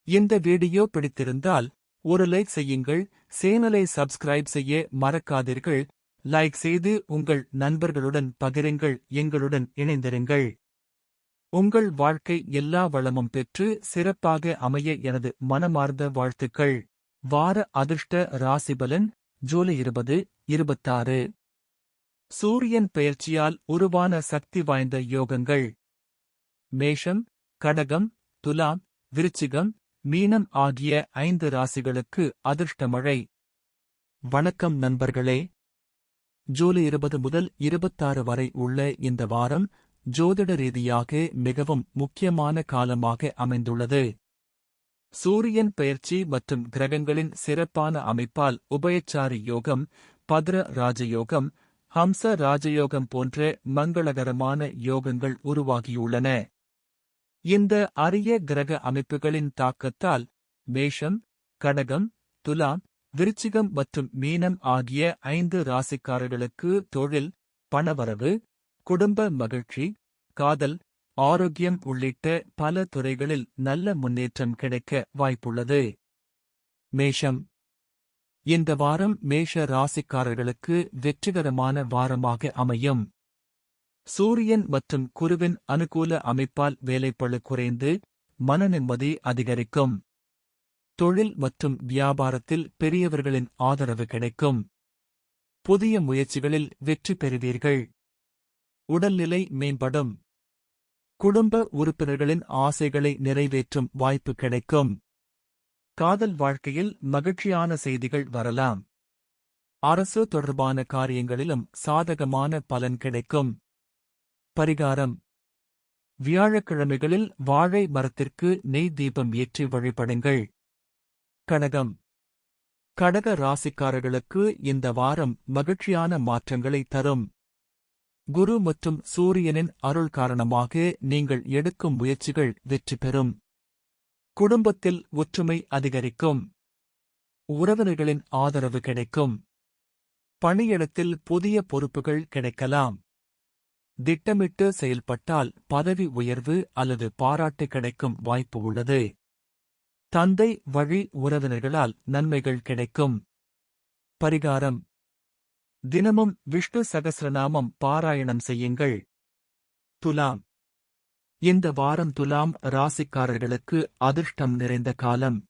இந்த வீடியோ பிடித்திருந்தால் ஒரு லைக் செய்யுங்கள். சேனலை சப்ஸ்கிரைப் செய்ய மறக்காதீர்கள். லைக் செய்து உங்கள் நண்பர்களுடன் பகிருங்கள். எங்களுடன் இணைந்திருங்கள். உங்கள் வாழ்க்கை எல்லா வளமும் பெற்று சிறப்பாக அமைய எனது மனமார்ந்த வாழ்த்துக்கள். வார அதிர்ஷ்ட ராசிபலன் ஜூலை 20, 26. சூரியன் பெயர்ச்சியால் உருவான சக்தி வாய்ந்த யோகங்கள். மேஷம், கடகம், துலாம், விருச்சிகம், மீனம் ஆகிய 5 ராசிகளுக்கு அதிர்ஷ்டமழை. வணக்கம் நண்பர்களே. ஜூலை 20 முதல் 26 வரை உள்ள இந்த வாரம் ஜோதிட ரீதியாக மிகவும் முக்கியமான காலமாக அமைந்துள்ளது. சூரியன் பெயர்ச்சி மற்றும் கிரகங்களின் சிறப்பான அமைப்பால் உபயச்சாரி யோகம், பத்ர ராஜயோகம், ஹம்ச ராஜயோகம் போன்ற மங்களகரமான யோகங்கள் உருவாகியுள்ளன. இந்த அரிய கிரக அமைப்புகளின் தாக்கத்தால் மேஷம், கடகம், துலாம், விருச்சிகம் மற்றும் மீனம் ஆகிய 5 ராசிக்காரர்களுக்கு தொழில், பணவரவு, குடும்ப மகிழ்ச்சி, காதல், ஆரோக்கியம் உள்ளிட்ட பல துறைகளில் நல்ல முன்னேற்றம் கிடைக்க வாய்ப்புள்ளது. மேஷம். இந்த வாரம் மேஷ ராசிக்காரர்களுக்கு வெற்றிகரமான வாரமாக அமையும். சூரியன் மற்றும் குருவின் அனுகூல அமைப்பால் வேலைப்பளு குறைந்து மனநிம்மதி அதிகரிக்கும். தொழில் மற்றும் வியாபாரத்தில் பெரியவர்களின் ஆதரவு கிடைக்கும். புதிய முயற்சிகளில் வெற்றி பெறுவீர்கள். உடல்நிலை மேம்படும். குடும்ப உறுப்பினர்களின் ஆசைகளை நிறைவேற்றும் வாய்ப்பு கிடைக்கும். காதல் வாழ்க்கையில் மகிழ்ச்சியான செய்திகள் வரலாம். அரசு தொடர்பான காரியங்களிலும் சாதகமான பலன் கிடைக்கும். பரிகாரம்: வியாழக்கிழமைகளில் வாழை மரத்திற்கு நெய் தீபம் ஏற்றி வழிபடுங்கள். கடகம். கடக ராசிக்காரர்களுக்கு இந்த வாரம் மகிழ்ச்சியான மாற்றங்களை தரும். குரு மற்றும் சூரியனின் அருள் காரணமாக நீங்கள் எடுக்கும் முயற்சிகள் வெற்றி பெறும். குடும்பத்தில் ஒற்றுமை அதிகரிக்கும். உறவினர்களின் ஆதரவு கிடைக்கும். பணியிடத்தில் புதிய பொறுப்புகள் கிடைக்கலாம். திட்டமிட்டு செயல்பட்டால் பதவி உயர்வு அல்லது பாராட்டு கிடைக்கும் வாய்ப்பு உள்ளது. தந்தை வழி உறவினர்களால் நன்மைகள் கிடைக்கும். பரிகாரம்: தினமும் விஷ்ணு சகஸ்ரநாமம் பாராயணம் செய்யுங்கள். துலாம். இந்த வாரம் துலாம் ராசிக்காரர்களுக்கு அதிர்ஷ்டம் நிறைந்த காலம்.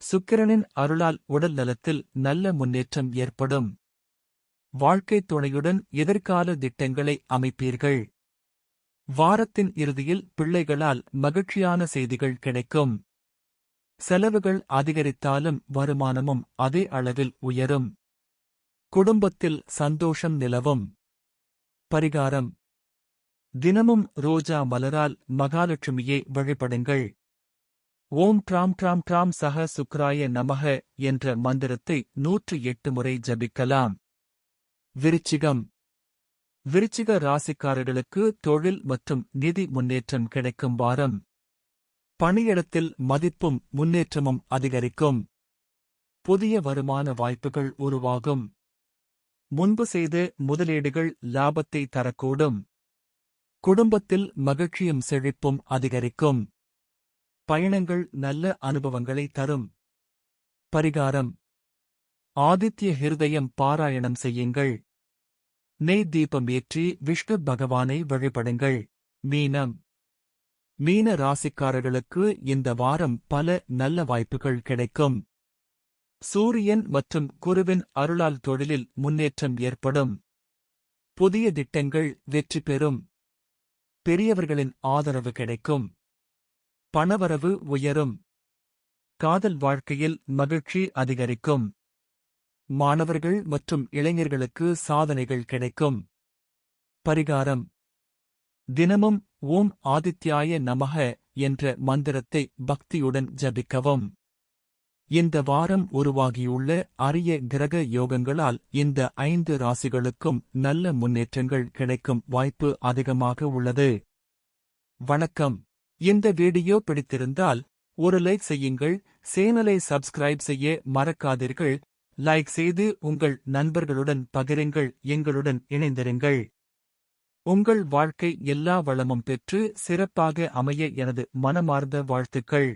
சுக்கிரனின் அருளால் உடல் நலத்தில் நல்ல முன்னேற்றம் ஏற்படும். வாழ்க்கைத் துணையுடன் எதிர்கால திட்டங்களை அமைப்பீர்கள். வாரத்தின் இறுதியில் பிள்ளைகளால் மகிழ்ச்சியான செய்திகள் கிடைக்கும். செலவுகள் அதிகரித்தாலும் வருமானமும் அதே அளவில் உயரும். குடும்பத்தில் சந்தோஷம் நிலவும். பரிகாரம்: தினமும் ரோஜா மலரால் மகாலட்சுமியை வழிபடுங்கள். ஓம் ட்ராம் ட்ராம் ட்ராம் சக சுக்ராய நமக என்ற மந்திரத்தை 108 முறை ஜபிக்கலாம். விருச்சிகம். விருச்சிக ராசிக்காரர்களுக்கு தொழில் மற்றும் நிதி முன்னேற்றம் கிடைக்கும் வாரம். பணியிடத்தில் மதிப்பும் முன்னேற்றமும் அதிகரிக்கும். புதிய வருமான வாய்ப்புகள் உருவாகும். முன்பு செய்த முதலீடுகள் லாபத்தை தரக்கூடும். குடும்பத்தில் மகிழ்ச்சியும் செழிப்பும் அதிகரிக்கும். பயணங்கள் நல்ல அனுபவங்களை தரும். பரிகாரம்: ஆதித்ய ஹிருதயம் பாராயணம் செய்யுங்கள். நெய் தீபம் ஏற்றி விஷ்ணு பகவானை வழிபடுங்கள். மீனம். மீன ராசிக்காரர்களுக்கு இந்த வாரம் பல நல்ல வாய்ப்புகள் கிடைக்கும். சூரியன் மற்றும் குருவின் அருளால் தொழிலில் முன்னேற்றம் ஏற்படும். புதிய திட்டங்கள் வெற்றி பெறும். பெரியவர்களின் ஆதரவு கிடைக்கும். பணவரவு உயரும். காதல் வாழ்க்கையில் மகிழ்ச்சி அதிகரிக்கும். மாணவர்கள் மற்றும் இளைஞர்களுக்கு சாதனைகள் கிடைக்கும். பரிகாரம்: தினமும் ஓம் ஆதித்யாய நமக என்ற மந்திரத்தை பக்தியுடன் ஜபிக்கவும். இந்த வாரம் உருவாகியுள்ள அரிய கிரக யோகங்களால் இந்த 5 ராசிகளுக்கும் நல்ல முன்னேற்றங்கள் கிடைக்கும் வாய்ப்பு அதிகமாக உள்ளது. வணக்கம். இந்த வீடியோ பிடித்திருந்தால் ஒரு லைக் செய்யுங்கள். சேனலை சப்ஸ்கிரைப் செய்ய மறக்காதீர்கள். லைக் செய்து உங்கள் நண்பர்களுடன் பகிருங்கள். எங்களுடன் இணைந்திருங்கள். உங்கள் வாழ்க்கை எல்லா வளமும் பெற்று சிறப்பாக அமைய எனது மனமார்ந்த வாழ்த்துக்கள்.